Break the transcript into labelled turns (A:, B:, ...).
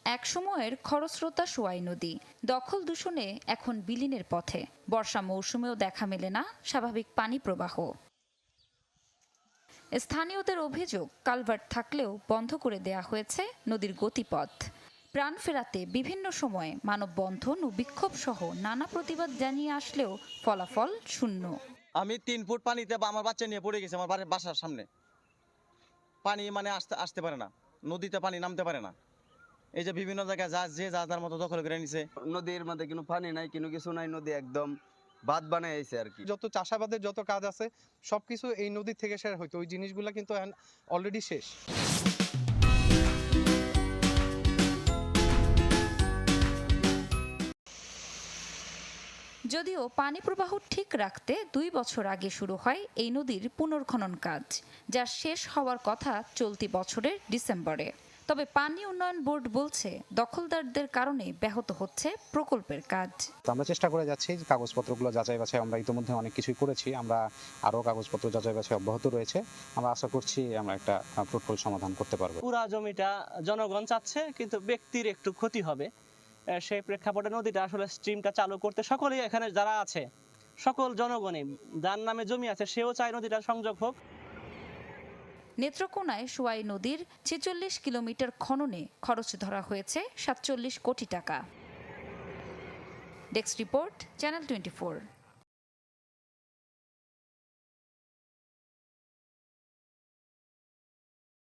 A: এক সময়ের খরস্রোতা সোয়াই নদী দখল দূষণে এখন বিলীনের পথে। বর্ষা মৌসুমেও দেখা মেলে না স্বাভাবিক পানি প্রবাহ। স্থানীয়দের অভিযোগ, কালভার্ট থাকলেও বন্ধ করে দেয়া হয়েছে নদীর গতিপথ। প্রাণ ফেরাতে বিভিন্ন সময়ে মানববন্ধন ও বিক্ষোভ সহ নানা প্রতিবাদ জানিয়ে আসলেও ফলাফল শূন্য।
B: আমি ৩ ফুট পানিতে আমার বাচ্চা নিয়ে পড়ে গেছি আমার বাসার সামনে। পানি মানে আসতে পারে না, নদীতে পানি নামতে পারে না। এই যে বিভিন্ন জায়গায় যার মতো দখল করে নিছে।
C: নদীর মধ্যে কোনো পানি নাই, কোনো কিছু নাই, নদী একদম বাঁধ বানাইছে আর কি।
D: যত চাষাবাদের যত কাজ আছে সবকিছু এই নদী থেকে শেষ হইতো, ওই জিনিসগুলো কিন্তু অলরেডি শেষ।
A: যদিও পানি প্রবাহ ঠিক রাখতে ২ বছর আগে শুরু হয় এই নদীর পুনর্খনন কাজ, যা শেষ হওয়ার কথা চলতি বছরের ডিসেম্বরে। তবে পানি উন্নয়ন বোর্ড বলছে দখলদারদের কারণে ব্যাহত হচ্ছে প্রকল্পের কাজ।
E: আমরা চেষ্টা করে যাচ্ছি কাগজপত্রগুলো যাচাই বাছাই, আমরা ইতিমধ্যে অনেক কিছুই করেছি, আমরা আরও কাগজপত্র যাচাই বাছাই অব্যাহত রয়েছে। আমরা আশা করছি আমরা একটা ফ্রুটফুল সমাধান করতে পারবো।
F: পুরা জমিটা জনগণ চাচ্ছে, কিন্তু ব্যক্তির একটু ক্ষতি হবে। সেই প্রেক্ষাপটে নদীটা আসলে স্ট্রিমটা চালু করতে সকলেই এখানে যারা আছে সকল জনগণই, যার নামে জমি আছে সেও চায় নদীটা সংযোগ হোক।
A: নেত্রকোনায় সোয়াই নদীর ৪৬ কিলোমিটার খননে খরচ ধরা হয়েছে ৪৭ কোটি টাকা। Desk report, channel 24।